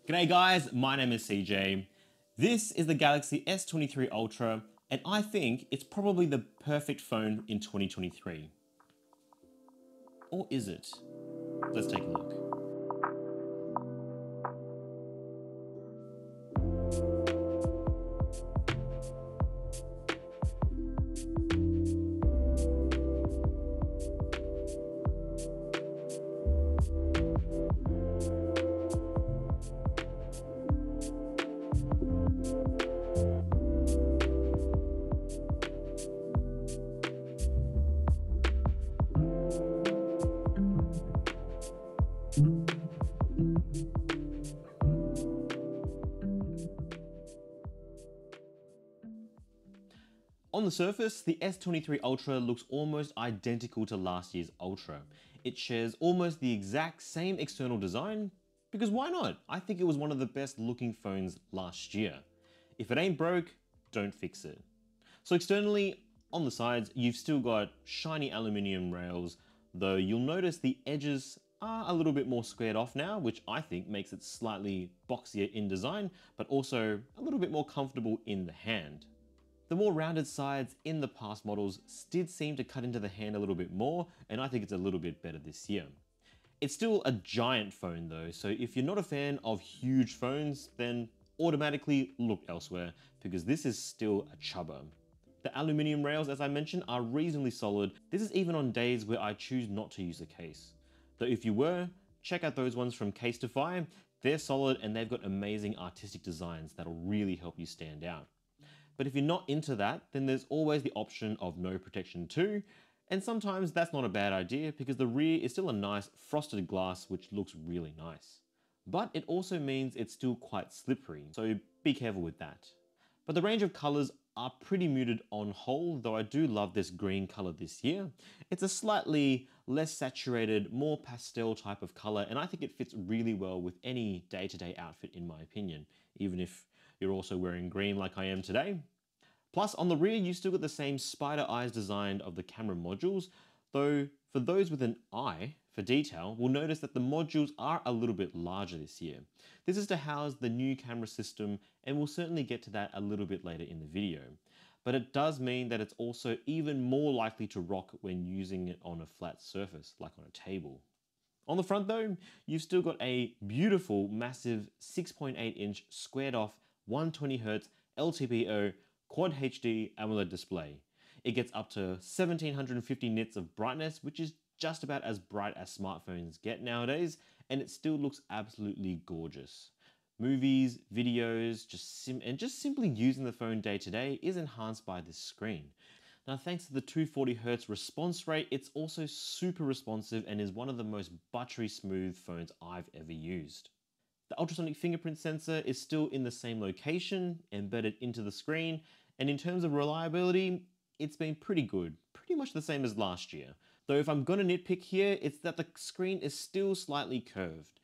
G'day guys, my name is CJ. This is the Galaxy S23 Ultra, and I think it's probably the perfect phone in 2023. Or is it? Let's take a look. On the surface, the S23 Ultra looks almost identical to last year's Ultra. It shares almost the exact same external design, because why not? I think it was one of the best looking phones last year. If it ain't broke, don't fix it. So externally, on the sides, you've still got shiny aluminium rails, though you'll notice the edges are a little bit more squared off now, which I think makes it slightly boxier in design, but also a little bit more comfortable in the hand. The more rounded sides in the past models did seem to cut into the hand a little bit more, and I think it's a little bit better this year. It's still a giant phone though, so if you're not a fan of huge phones, then automatically look elsewhere, because this is still a chubber. The aluminium rails, as I mentioned, are reasonably solid. This is even on days where I choose not to use a case. Though if you were, check out those ones from Casetify. They're solid and they've got amazing artistic designs that'll really help you stand out. But if you're not into that, then there's always the option of no protection too. And sometimes that's not a bad idea because the rear is still a nice frosted glass which looks really nice. But it also means it's still quite slippery, so be careful with that. But the range of colors are pretty muted on whole, though I do love this green color this year. It's a slightly less saturated, more pastel type of color, and I think it fits really well with any day-to-day outfit in my opinion, even if you're also wearing green like I am today. Plus on the rear you still got the same spider eyes design of the camera modules, though for those with an eye for detail will notice that the modules are a little bit larger this year. This is to house the new camera system, and we'll certainly get to that a little bit later in the video. But it does mean that it's also even more likely to rock when using it on a flat surface, like on a table. On the front though, you've still got a beautiful massive 6.8-inch squared off 120Hz LTPO Quad HD AMOLED display. It gets up to 1750 nits of brightness, which is just about as bright as smartphones get nowadays, and it still looks absolutely gorgeous. Movies, videos, just simply using the phone day to day is enhanced by this screen. Now thanks to the 240Hz response rate, it's also super responsive and is one of the most buttery smooth phones I've ever used. The ultrasonic fingerprint sensor is still in the same location, embedded into the screen, and in terms of reliability, it's been pretty good, pretty much the same as last year. Though if I'm gonna nitpick here, it's that the screen is still slightly curved.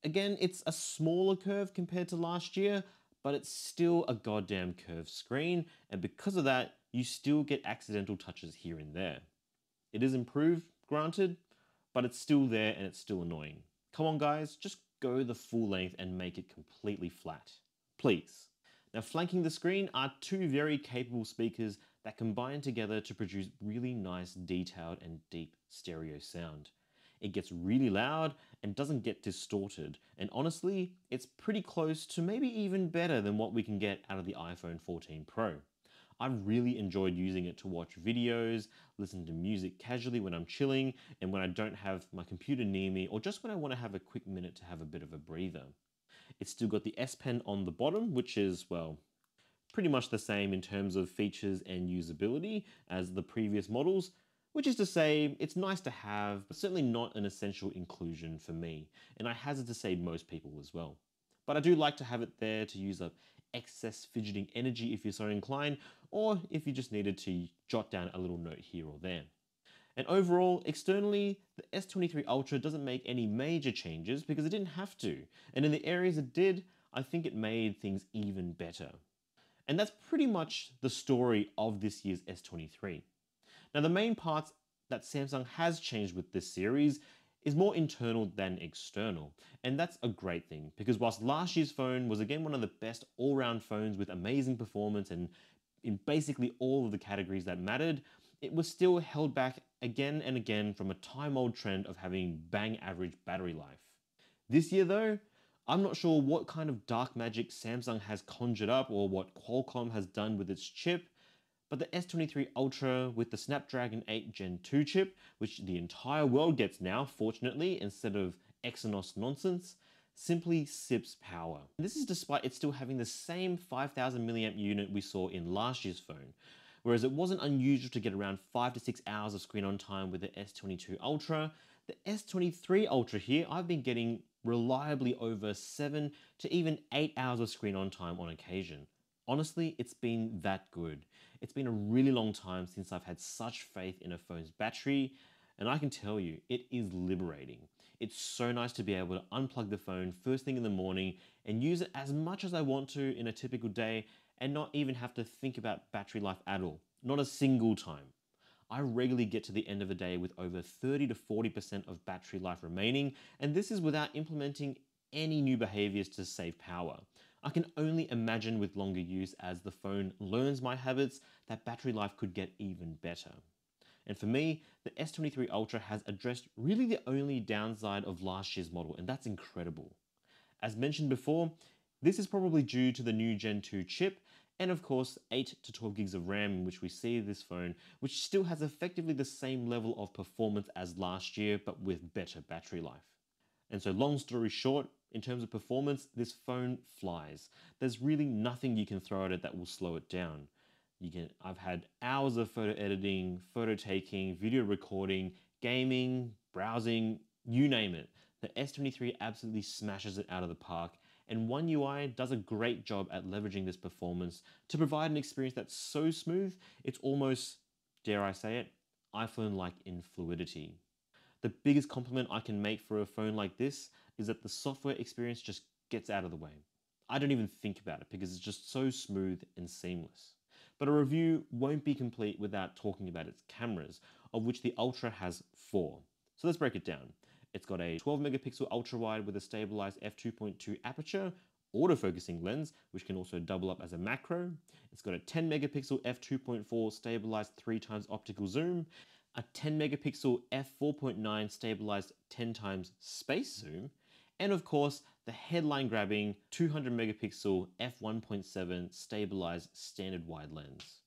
Again, it's a smaller curve compared to last year, but it's still a goddamn curved screen, and because of that, you still get accidental touches here and there. It is improved, granted, but it's still there and it's still annoying. Come on guys, just go the full length and make it completely flat, please. Now flanking the screen are two very capable speakers that combine together to produce really nice detailed and deep stereo sound. It gets really loud and doesn't get distorted, and honestly, it's pretty close to maybe even better than what we can get out of the iPhone 14 Pro. I've really enjoyed using it to watch videos, listen to music casually when I'm chilling, and when I don't have my computer near me, or just when I want to have a quick minute to have a bit of a breather. It's still got the S Pen on the bottom, which is, well, pretty much the same in terms of features and usability as the previous models, which is to say, it's nice to have, but certainly not an essential inclusion for me, and I hazard to say most people as well. But I do like to have it there to use up excess fidgeting energy if you're so inclined, or if you just needed to jot down a little note here or there. And overall, externally, the S23 Ultra doesn't make any major changes because it didn't have to, and in the areas it did, I think it made things even better. And that's pretty much the story of this year's S23. Now the main parts that Samsung has changed with this series is more internal than external. And that's a great thing, because whilst last year's phone was again one of the best all-round phones with amazing performance and in basically all of the categories that mattered, it was still held back again and again from a time-old trend of having bang average battery life. This year though, I'm not sure what kind of dark magic Samsung has conjured up or what Qualcomm has done with its chip, but the S23 Ultra with the Snapdragon 8 Gen 2 chip, which the entire world gets now, fortunately, instead of Exynos nonsense, simply sips power. And this is despite it still having the same 5000 milliamp unit we saw in last year's phone. Whereas it wasn't unusual to get around 5 to 6 hours of screen on time with the S22 Ultra, the S23 Ultra here, I've been getting reliably over 7 to even 8 hours of screen on time on occasion. Honestly, it's been that good. It's been a really long time since I've had such faith in a phone's battery, and I can tell you, it is liberating. It's so nice to be able to unplug the phone first thing in the morning and use it as much as I want to in a typical day and not even have to think about battery life at all. Not a single time. I regularly get to the end of a day with over 30 to 40% of battery life remaining, and this is without implementing any new behaviors to save power. I can only imagine with longer use as the phone learns my habits that battery life could get even better. And for me, the S23 Ultra has addressed really the only downside of last year's model, and that's incredible. As mentioned before, this is probably due to the new Gen 2 chip, and of course 8 to 12 gigs of RAM in which we see this phone, which still has effectively the same level of performance as last year, but with better battery life. And so long story short, in terms of performance, this phone flies. There's really nothing you can throw at it that will slow it down. I've had hours of photo editing, photo taking, video recording, gaming, browsing, you name it. The S23 absolutely smashes it out of the park, and One UI does a great job at leveraging this performance to provide an experience that's so smooth, it's almost, dare I say it, iPhone-like in fluidity. The biggest compliment I can make for a phone like this is that the software experience just gets out of the way. I don't even think about it because it's just so smooth and seamless. But a review won't be complete without talking about its cameras, of which the Ultra has 4. So let's break it down. It's got a 12 megapixel ultrawide with a stabilized f2.2 aperture, autofocusing lens, which can also double up as a macro. It's got a 10 megapixel f2.4 stabilized 3 times optical zoom, a 10 megapixel f4.9 stabilized 10 times space zoom, and of course, the headline grabbing 200 megapixel f1.7 stabilized standard wide lens.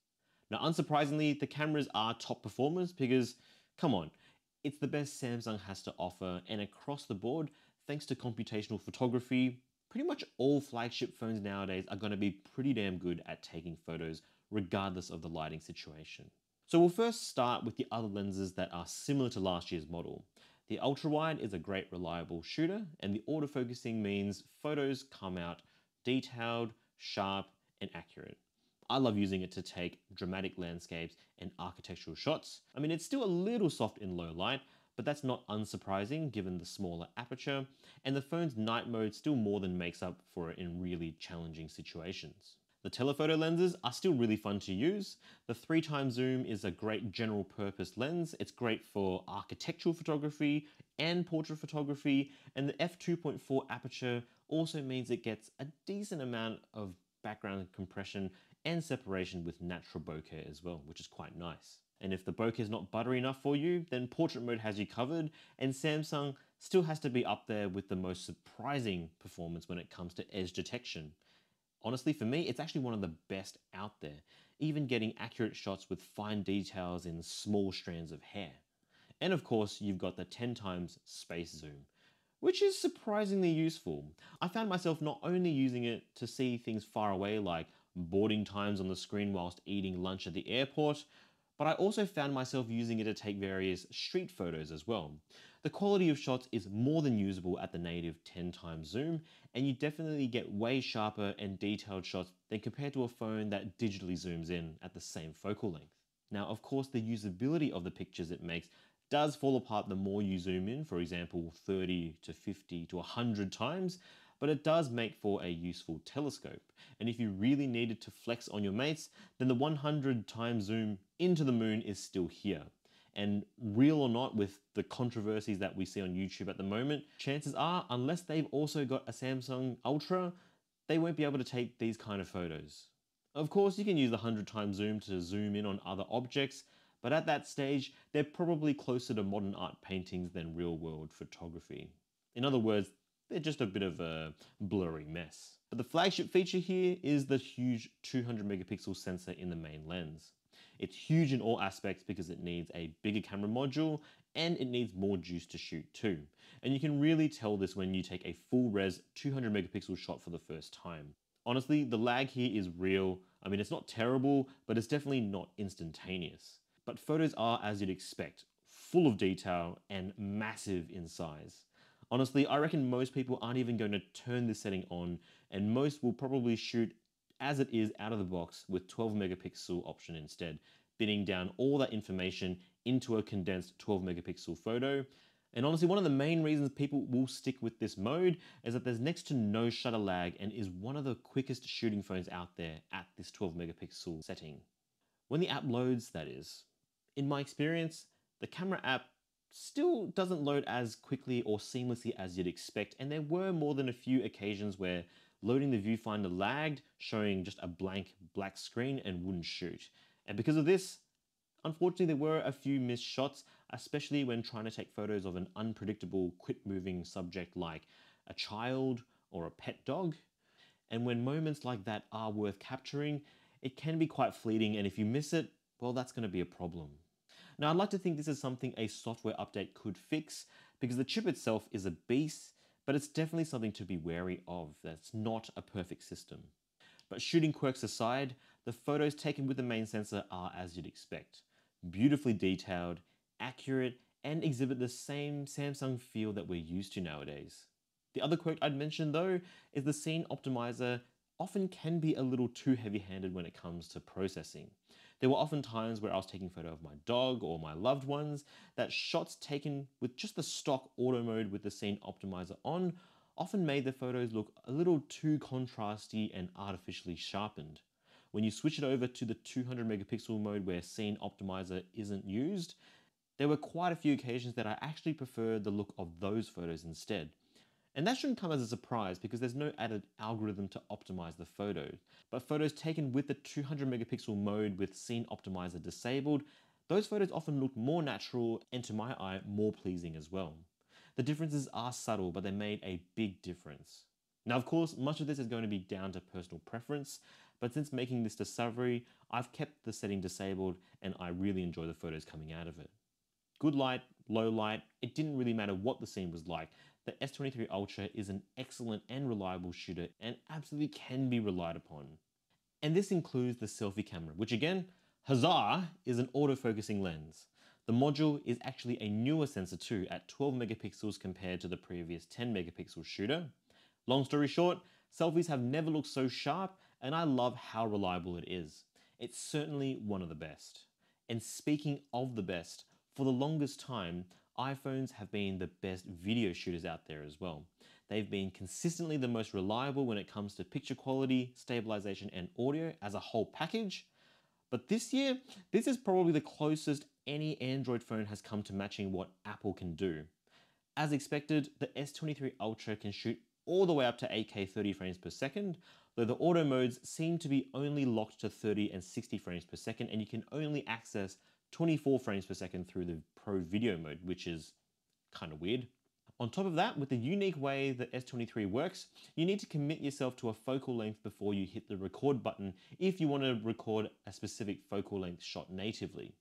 Now, unsurprisingly, the cameras are top performers because, come on, it's the best Samsung has to offer, and across the board, thanks to computational photography, pretty much all flagship phones nowadays are going to be pretty damn good at taking photos, regardless of the lighting situation. So we'll first start with the other lenses that are similar to last year's model. The ultrawide is a great reliable shooter, and the autofocusing means photos come out detailed, sharp, and accurate. I love using it to take dramatic landscapes and architectural shots. I mean, it's still a little soft in low light, but that's not unsurprising given the smaller aperture, and the phone's night mode still more than makes up for it in really challenging situations. The telephoto lenses are still really fun to use. The 3 times zoom is a great general purpose lens. It's great for architectural photography and portrait photography, and the f2.4 aperture also means it gets a decent amount of background compression and separation with natural bokeh as well, which is quite nice. And if the bokeh is not buttery enough for you, then portrait mode has you covered, and Samsung still has to be up there with the most surprising performance when it comes to edge detection. Honestly, for me, it's actually one of the best out there, even getting accurate shots with fine details in small strands of hair. And of course, you've got the 10 times space zoom, which is surprisingly useful. I found myself not only using it to see things far away like boarding times on the screen whilst eating lunch at the airport, but I also found myself using it to take various street photos as well. The quality of shots is more than usable at the native 10 times zoom, and you definitely get way sharper and detailed shots than compared to a phone that digitally zooms in at the same focal length. Now, of course, the usability of the pictures it makes does fall apart the more you zoom in, for example, 30 to 50 to 100 times, but it does make for a useful telescope. And if you really needed to flex on your mates, then the 100 times zoom into the moon is still here. And real or not, with the controversies that we see on YouTube at the moment, chances are, unless they've also got a Samsung Ultra, they won't be able to take these kind of photos. Of course, you can use the 100 times zoom to zoom in on other objects, but at that stage, they're probably closer to modern art paintings than real world photography. In other words, they're just a bit of a blurry mess. But the flagship feature here is the huge 200 megapixel sensor in the main lens. It's huge in all aspects because it needs a bigger camera module and it needs more juice to shoot too. And you can really tell this when you take a full res 200 megapixel shot for the first time. Honestly, the lag here is real. I mean, it's not terrible, but it's definitely not instantaneous. But photos are as you'd expect, full of detail and massive in size. Honestly, I reckon most people aren't even going to turn this setting on, and most will probably shoot as it is out of the box with 12 megapixel option instead, binning down all that information into a condensed 12 megapixel photo. And honestly, one of the main reasons people will stick with this mode is that there's next to no shutter lag and is one of the quickest shooting phones out there at this 12 megapixel setting. When the app loads, that is. In my experience, the camera app still doesn't load as quickly or seamlessly as you'd expect, and there were more than a few occasions where loading the viewfinder lagged, showing just a blank black screen and wouldn't shoot. And because of this, unfortunately there were a few missed shots, especially when trying to take photos of an unpredictable, quick-moving subject like a child or a pet dog. And when moments like that are worth capturing, it can be quite fleeting, and if you miss it, well, that's going to be a problem. Now, I'd like to think this is something a software update could fix, because the chip itself is a beast, but it's definitely something to be wary of. That's not a perfect system. But shooting quirks aside, the photos taken with the main sensor are as you'd expect. Beautifully detailed, accurate, and exhibit the same Samsung feel that we're used to nowadays. The other quirk I'd mention though is the scene optimizer often can be a little too heavy-handed when it comes to processing. There were often times where I was taking a photo of my dog or my loved ones that shots taken with just the stock auto mode with the scene optimizer on often made the photos look a little too contrasty and artificially sharpened. When you switch it over to the 200 megapixel mode where scene optimizer isn't used, there were quite a few occasions that I actually preferred the look of those photos instead. And that shouldn't come as a surprise because there's no added algorithm to optimize the photo. But photos taken with the 200 megapixel mode with scene optimizer disabled, those photos often look more natural and to my eye more pleasing as well. The differences are subtle, but they made a big difference. Now, of course, much of this is going to be down to personal preference, but since making this discovery, I've kept the setting disabled and I really enjoy the photos coming out of it. Good light, low light, it didn't really matter what the scene was like. The S23 Ultra is an excellent and reliable shooter and absolutely can be relied upon. And this includes the selfie camera, which again, huzzah, is an autofocusing lens. The module is actually a newer sensor too, at 12 megapixels compared to the previous 10 megapixel shooter. Long story short, selfies have never looked so sharp, and I love how reliable it is. It's certainly one of the best. And speaking of the best, for the longest time, iPhones have been the best video shooters out there as well. They've been consistently the most reliable when it comes to picture quality, stabilization, and audio as a whole package. But this year, this is probably the closest any Android phone has come to matching what Apple can do. As expected, the S23 Ultra can shoot all the way up to 8K 30 frames per second, though the auto modes seem to be only locked to 30 and 60 frames per second, and you can only access 24 frames per second through the Pro Video mode, which is kind of weird. On top of that, with the unique way the S23 works, you need to commit yourself to a focal length before you hit the record button if you want to record a specific focal length shot natively.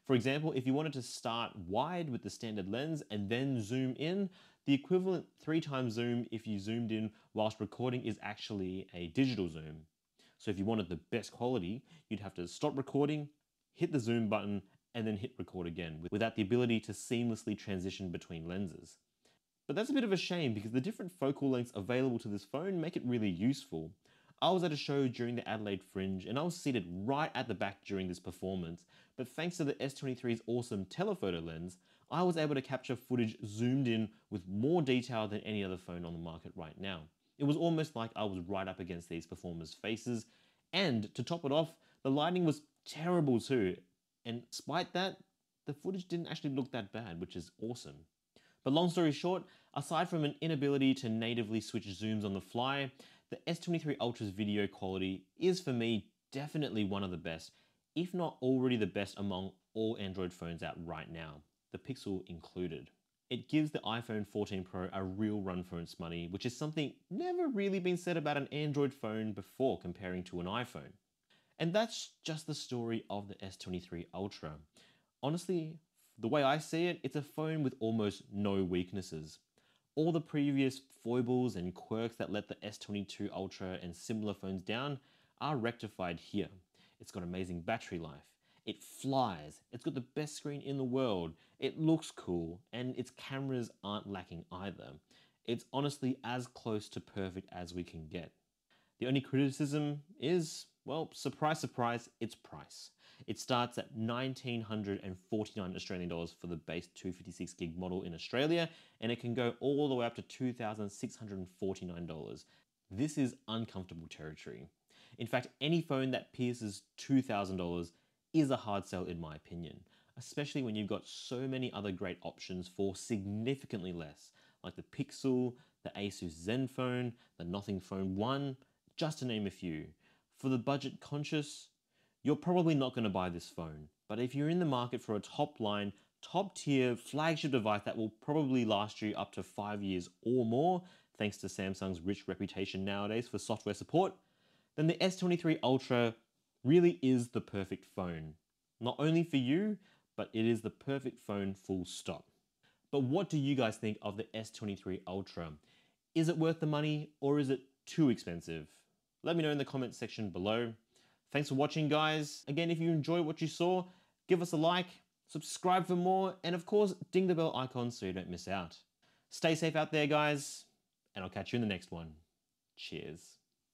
For example, if you wanted to start wide with the standard lens and then zoom in, the equivalent 3 times zoom if you zoomed in whilst recording is actually a digital zoom. So if you wanted the best quality, you'd have to stop recording, hit the zoom button, and then hit record again without the ability to seamlessly transition between lenses. But that's a bit of a shame because the different focal lengths available to this phone make it really useful. I was at a show during the Adelaide Fringe and I was seated right at the back during this performance, but thanks to the S23's awesome telephoto lens, I was able to capture footage zoomed in with more detail than any other phone on the market right now. It was almost like I was right up against these performers' faces, and to top it off, the lighting was terrible too. And despite that, the footage didn't actually look that bad, which is awesome. But long story short, aside from an inability to natively switch zooms on the fly, the S23 Ultra's video quality is for me definitely one of the best, if not already the best among all Android phones out right now, the Pixel included. It gives the iPhone 14 Pro a real run for its money, which is something never really been said about an Android phone before comparing to an iPhone. And that's just the story of the S23 Ultra. Honestly, the way I see it, it's a phone with almost no weaknesses. All the previous foibles and quirks that let the S22 Ultra and similar phones down are rectified here. It's got amazing battery life. It flies. It's got the best screen in the world. It looks cool, and its cameras aren't lacking either. It's honestly as close to perfect as we can get. The only criticism is, well, surprise, surprise, its price. It starts at 1,949 Australian dollars for the base 256 gig model in Australia, and it can go all the way up to $2,649. This is uncomfortable territory. In fact, any phone that pierces $2,000 is a hard sell in my opinion, especially when you've got so many other great options for significantly less, like the Pixel, the Asus Zenfone, the Nothing Phone 1, just to name a few. For the budget conscious, you're probably not going to buy this phone, but if you're in the market for a top line, top tier flagship device that will probably last you up to 5 years or more, thanks to Samsung's rich reputation nowadays for software support, then the S23 Ultra really is the perfect phone. Not only for you, but it is the perfect phone full stop. But what do you guys think of the S23 Ultra? Is it worth the money or is it too expensive? Let me know in the comments section below. Thanks for watching, guys. Again, if you enjoyed what you saw, give us a like, subscribe for more, and of course, ding the bell icon so you don't miss out. Stay safe out there, guys, and I'll catch you in the next one. Cheers.